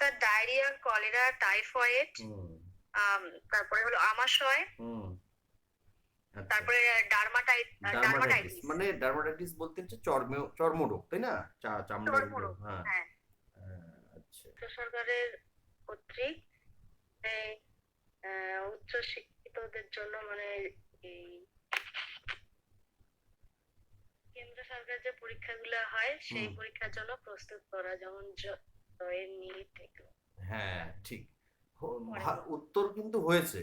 Sir diarrhoea, cholera, typhoid, হুম তারপরে হলো আমাশয়, হুম আচ্ছা। তারপরে ডার্মাটাইটিস ডার্মাটাইটিস, মানে ডার্মাটাইটিস বলতে হচ্ছে চর্মরোগ, তাই না? চামড়ার রোগ, চর্মরোগ। হ্যাঁ। হ্যাঁ, আচ্ছা। সরকারের কর্তৃক এই, উচ্চ শিক্ষিতদের জন্য মানে এই কেন্দ্র সরকার যে পরীক্ষাগুলো হয় সেই হুম পরীক্ষার জন্য প্রস্তুত করা, যেমন নিট এগুলো হ্যাঁ, ঠিক। পড়ে। উত্তর কিন্তু হয়েছে,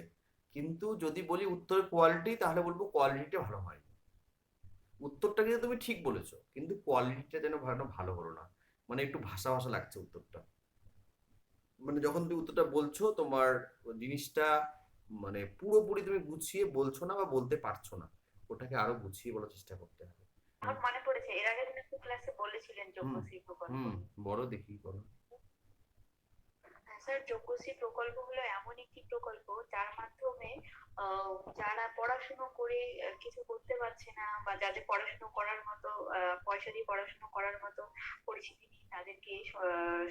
কিন্তু যদি বলি উত্তরের কোয়ালিটি, তাহলে বলবো কোয়ালিটিটা ভালো হয়নি। উত্তরটা কিন্তু তুমি ঠিক বলেছো, কিন্তু কোয়ালিটিটা যেন ভালো ভালো হলো না। মানে একটু ভাষা ভাষা লাগছে উত্তরটা। মানে যখন তুমি উত্তরটা বলছো, তোমার জিনিসটা মানে পুরোপুরি তুমি গুছিয়ে বলছো না বা বলতে পারছো না। ওটাকে আরো গুছিয়ে বলার চেষ্টা করতে হবে। আমার মনে পড়েছে, এর আগে তুমি একটা ক্লাসে বলেছিলেন হুম যোগ্যশ্রী প্রকল্প। হুম বড় দেখি বলো। হ্যাঁ স্যার, যোগ্যশ্রী প্রকল্প হলো এমন একটি প্রকল্প যার মাধ্যমে যারা পড়াশুনো করে কিছু করতে পারছে না, বা যাদের পড়াশুনো করার মতো পয়সা দিয়ে পড়াশুনো করার মতো পরিস্থিতি নেই, তাদেরকে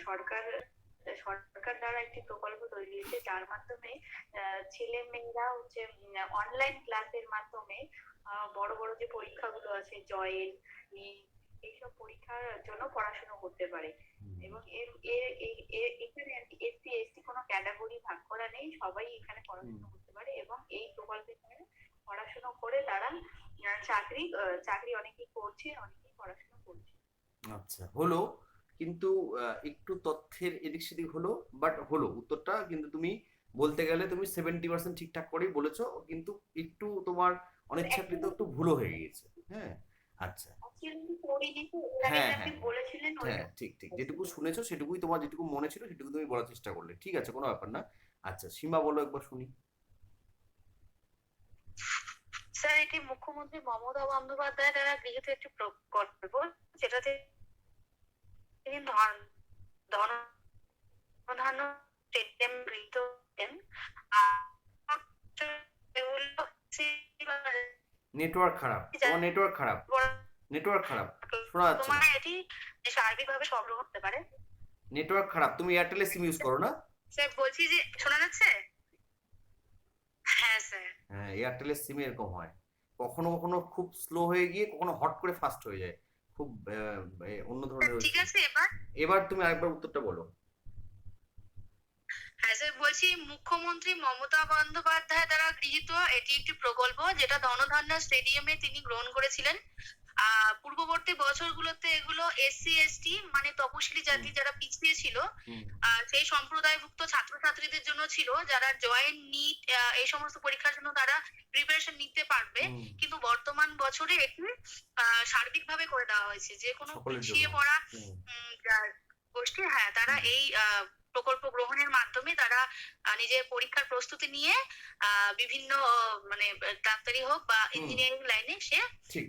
সরকার সরকার দ্বারা একটি প্রকল্প তৈরি হয়েছে, যার মাধ্যমে ছেলে মেয়েরা হচ্ছে অনলাইন ক্লাসের মাধ্যমে বড় বড় যে পরীক্ষাগুলো আছে, জয়েল, এইসব পরীক্ষার জন্য পড়াশোনা করতে পারে। এবং এর এর এখানে আর কি এসসি এসটি কোনো ক্যাটাগরি ভাগ করা নেই, সবাই এখানে হুম, পড়াশোনা করতে পারে। এবং এই প্রকল্পে পড়াশোনা করে তারা চাকরি অনেকেই করছে, অনেকেই পড়াশোনা করছে। আচ্ছা হলো, কিন্তু একটু তথ্যের এদিক সেদিক হলো, বাট হলো উত্তরটা। কিন্তু তুমি বলতে গেলে তুমি 70% ঠিকঠাক করেই বলেছো, কিন্তু একটু তোমার অনিচ্ছাকৃত একটু ভুলও হয়ে গিয়েছে। হ্যাঁ, আচ্ছা। অ্যাকচুয়ালি পড়িনি তো, এর আগে হ্যাঁ যে আপনি হ্যাঁ হ্যাঁ বলেছিলেন হ্যাঁ, ওইটুকু ঠিক ঠিক, মুখস্থ যেটুকু করেছি। শুনেছো সেটুকুই, তোমার যেটুকু মনে ছিল সেটুকু তুমি বলার চেষ্টা করলে, ঠিক আছে, কোনো ব্যাপার না। আচ্ছা, সীমা বলো একবার শুনি। স্যার, এটি মুখ্যমন্ত্রী মমতা বন্দ্যোপাধ্যায় দ্বারা গৃহীত একটি প্রকল্প, যেটাতে তিনি ধনধান্য স্টেডিয়াম গৃহীত হতেন। আর এগুলো নেটওয়ার্ক খারাপ, তোমার নেটওয়ার্ক খারাপ, নেটওয়ার্ক খারাপ, শোনা যাচ্ছে না। তোমার এটি সার্বিকভাবে সরবরাহ করতে পারে। নেটওয়ার্ক খারাপ, তুমি এয়ারটেলের সিম ইউজ করো না? স্যার বলছি যে শোনা যাচ্ছে? হ্যাঁ স্যার। হ্যাঁ, এয়ারটেলের সিমে এরকম হয়, কখনো কখনো খুব স্লো হয়ে গিয়ে কখনো হট করে ফাস্ট হয়ে যায়, খুব অন্য স্যার ধরনের ঠিক ইস্যু। আছে এবার? এবার তুমি আরেকবার উত্তরটা বলো। হ্যাঁ স্যার, বলছি মুখ্যমন্ত্রী মমতা বন্দ্যোপাধ্যায় দ্বারা গৃহীত এটি একটি প্রকল্প, যেটা ধনধান্য স্টেডিয়ামে তিনি গ্রহণ করেছিলেন। পূর্ববর্তী বছরগুলোতে এগুলো এসসি এসটি মানে তপশিলি হুম জাতি যারা পিছিয়ে ছিল, হুম সেই সম্প্রদায়ভুক্ত ছাত্রছাত্রীদের জন্য ছিল, যারা জয়েন্ট নিট এই সমস্ত পরীক্ষার জন্য তারা প্রিপারেশন নিতে পারবে। হুম কিন্তু বর্তমান বছরে এটি সার্বিকভাবে করে দেওয়া হয়েছে, যে কোনো সকলের জন্য। পিছিয়ে পড়া হুম যার গোষ্ঠী, হ্যাঁ, তারা হুম এই প্রকল্প গ্রহণের মাধ্যমে তারা নিজের পরীক্ষার প্রস্তুতি নিয়ে বিভিন্ন মানে ডাক্তারি হোক বা হুম ইঞ্জিনিয়ারিং লাইনে সে ঠিক।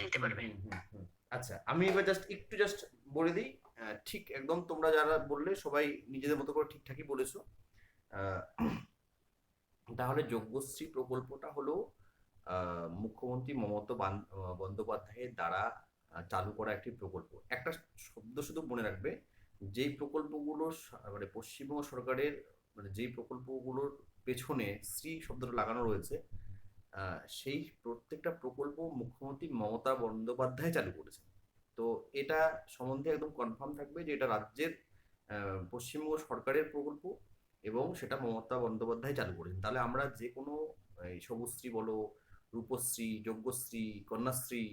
নিতে পারবে। আচ্ছা, আমি এবার জাস্ট বলে দিই। ঠিক একদম তোমরা যারা বললে সবাই নিজেদের মতো করে ঠিকঠাকই বলেছো। আহ, তাহলে যজ্ঞশ্রী প্রকল্পটা হলো মুখ্যমন্ত্রী বন্দ্যোপাধ্যায়ের দ্বারা চালু করা একটি প্রকল্প। একটা শব্দ শুধু মনে রাখবে, যেই প্রকল্পগুলো মানে পশ্চিমবঙ্গ সরকারের, মানে যেই প্রকল্পগুলোর পেছনে শ্রী শব্দটা লাগানো রয়েছে, সেই প্রত্যেকটা প্রকল্প মুখ্যমন্ত্রী মমতা বন্দ্যোপাধ্যায় চালু করেছেন। তো এটা সম্বন্ধে একদম কনফার্ম থাকবে যে এটা রাজ্যের পশ্চিমবঙ্গ সরকারের প্রকল্প, এবং সেটা মমতা বন্দ্যোপাধ্যায় চালু করেছেন। তাহলে আমরা যে কোনো এই সবুজশ্রী বলো, রূপশ্রী, যজ্ঞশ্রী, কন্যাশ্রী,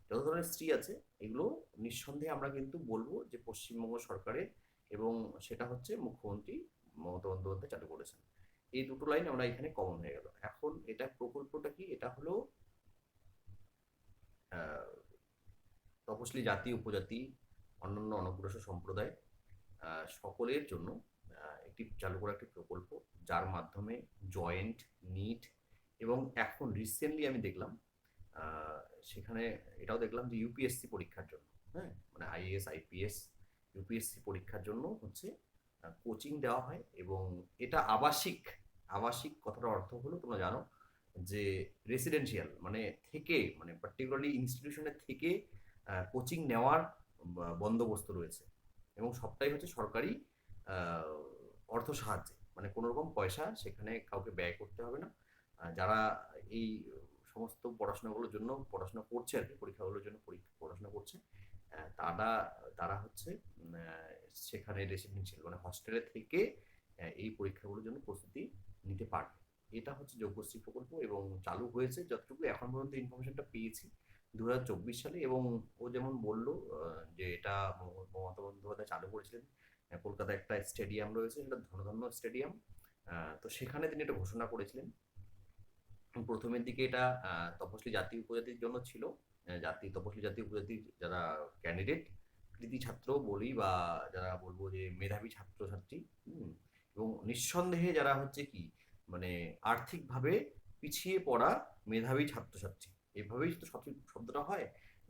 যত ধরনের শ্রী আছে, এগুলো নিঃসন্দেহে আমরা কিন্তু বলবো যে পশ্চিমবঙ্গ সরকারের, এবং সেটা হচ্ছে মুখ্যমন্ত্রী মমতা বন্দ্যোপাধ্যায় চালু করেছেন। এই দুটো লাইন আমরা এখানে কমন হয়ে গেল। এখন এটা প্রকল্পটা কি, এটা হলো আহ, তপশিলি জাতি, উপজাতি, অন্যান্য অনগ্রসর সম্প্রদায় সকলের জন্য একটি চালু করা একটি প্রকল্প, যার মাধ্যমে জয়েন্ট, নিট, এবং এখন রিসেন্টলি আমি দেখলাম আহ, সেখানে এটাও দেখলাম যে ইউপিএসসি পরীক্ষার জন্য, হ্যাঁ, মানে আইএএস আইপিএস, ইউপিএসসি পরীক্ষার জন্য হচ্ছে কোচিং দেওয়া হয়। এবং এটা আবাসিক। আবাসিক কথাটার অর্থ হলো, তোমরা জানো যে রেসিডেন্সিয়াল মানে থেকে, মানে পার্টিকুলারলি ইনস্টিটিউশনের থেকে কোচিং নেওয়ার বন্দোবস্ত রয়েছে, এবং সবটাই হচ্ছে সরকারি আহ, অর্থ সাহায্যে, মানে কোনো রকম পয়সা সেখানে কাউকে ব্যয় করতে হবে না। যারা এই সমস্ত পড়াশোনাগুলোর জন্য পড়াশোনা করছে আর কি, পরীক্ষাগুলোর জন্য পড়াশোনা করছে, তারা তারা হচ্ছে সেখানে রেসিডেন্সিয়াল মানে হস্টেলে থেকে এই পরীক্ষাগুলোর জন্য প্রস্তুতি নিতে পারবে। এটা হচ্ছে যোগ্যশ্রী প্রকল্প এবং চালু হয়েছে যতটুকু এখন পর্যন্ত ইনফরমেশনটা পেয়েছি 2024 সালে। এবং ও যেমন বললো যে এটা মমতা বন্দ্যোপাধ্যায় চালু করেছিলেন। কলকাতায় একটা স্টেডিয়াম রয়েছে, সেটা ধনধন্য স্টেডিয়াম। তো সেখানে তিনি এটা ঘোষণা করেছিলেন। প্রথমের দিকে এটা তপশিলি জাতি উপজাতির জন্য ছিল। তপশিলি জাতি উপজাতির যারা ক্যান্ডিডেট, কৃতি ছাত্র বলি বা যারা বলবো যে মেধাবী ছাত্রছাত্রী, এবং নিঃসন্দেহে যারা হচ্ছে কি মানে আর্থিকভাবে পিছিয়ে পড়া মেধাবী ছাত্রছাত্রী, এভাবেই তো সঠিক শব্দটা হয়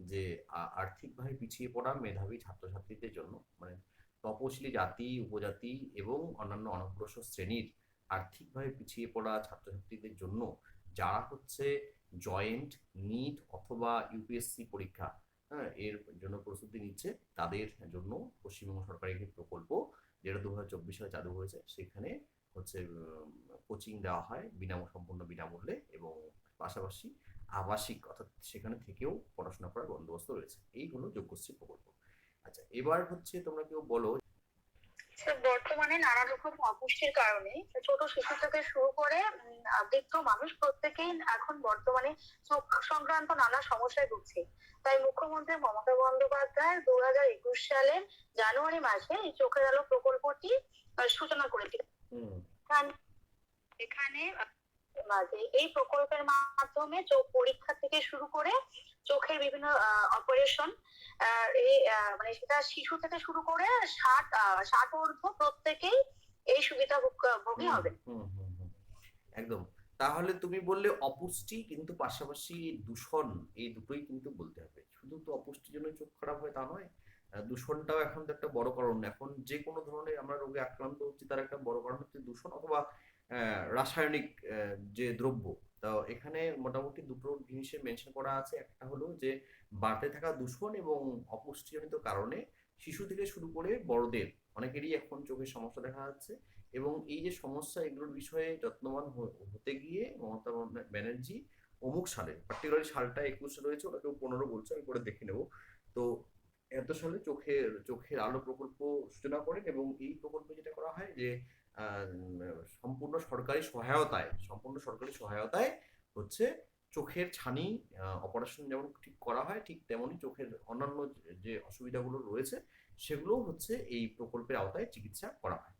যে আর্থিকভাবে পিছিয়ে পড়া মেধাবী ছাত্রছাত্রীদের জন্য, মানে তপশিলি জাতি উপজাতি এবং অন্যান্য অনগ্রসর শ্রেণীর আর্থিকভাবে পিছিয়ে পড়া ছাত্রছাত্রীদের জন্য যারা হচ্ছে জয়েন্ট, নিট অথবা ইউপিএসসি পরীক্ষা, হ্যাঁ, এর জন্য প্রস্তুতি নিচ্ছে, তাদের জন্য পশ্চিমবঙ্গ সরকারের একটি প্রকল্প যেটা 2024 সালে চালু হয়েছে। সেখানে হচ্ছে কোচিং দেওয়া হয় সম্পূর্ণ বিনামূল্যে, এবং পাশাপাশি আবাসিক অর্থাৎ সেখানে থেকেও পড়াশোনা করার বন্দোবস্ত রয়েছে। এই হলো যোগ্যশ্রী প্রকল্প। আচ্ছা, এবার হচ্ছে তোমরা কেউ বলো। স্যার, বর্তমানে নানা রকম অপুষ্টির কারণে ছোট শিশু থেকে শুরু করে বৃদ্ধ মানুষ প্রত্যেকেই এখন বর্তমানে চোখ সংক্রান্ত নানা সমস্যায় ভুগছে। তাই মুখ্যমন্ত্রী মমতা বন্দ্যোপাধ্যায় 2021 সালের জানুয়ারি মাসে এই চোখের আলো প্রকল্পটি সূচনা করেছিলেন। এখানে এই প্রকল্পের মাধ্যমে চোখ পরীক্ষা থেকে শুরু করে চোখের বিভিন্ন অপারেশন, এই মানে সেটা শিশু থেকে শুরু করে 60 ঊর্ধ্ব প্রত্যেকেই এই সুবিধা ভোগী হবে। একদম। তাহলে তুমি বললে অপুষ্টি, কিন্তু পাশাপাশি দূষণ, এই দুটোই কিন্তু বলতে হবে। শুধু তো অপুষ্টির জন্য চোখ খারাপ হয় তা নয়, দূষণটাও এখন তো একটা বড় কারণ। এখন যে কোনো ধরনের আমরা রোগে আক্রান্ত হচ্ছি তার একটা বড় কারণ হচ্ছে দূষণ অথবা রাসায়নিক যে দ্রব্য। তো এখানে মোটামুটি দুটো জিনিসের মেনশন করা আছে। একটা হলো যে বাড়তে থাকা দূষণ এবং অপুষ্টিজনিত কারণে শিশু থেকে শুরু করে বড়দের অনেকেরই এখন চোখের সমস্যা দেখা যাচ্ছে। এবং এই যে সমস্যা, এগুলোর বিষয়ে যত্নবান হতে গিয়ে মমতা ব্যানার্জি অমুক সালে, পার্টিকুলারলি সালটা 21 রয়েছে, ওটা কেউ 15 বলছে, আমি করে দেখে নেব। তো এত সালে চোখের আলো প্রকল্প সূচনা করেন। এবং এই প্রকল্পে যেটা করা হয় যে আহ, সম্পূর্ণ সরকারি সহায়তায় হচ্ছে চোখের ছানি অপারেশন যেমন ঠিক করা হয়, ঠিক তেমনই চোখের অন্যান্য যে অসুবিধাগুলো রয়েছে সেগুলো হচ্ছে এই প্রকল্পের আওতায় চিকিৎসা করা হয়।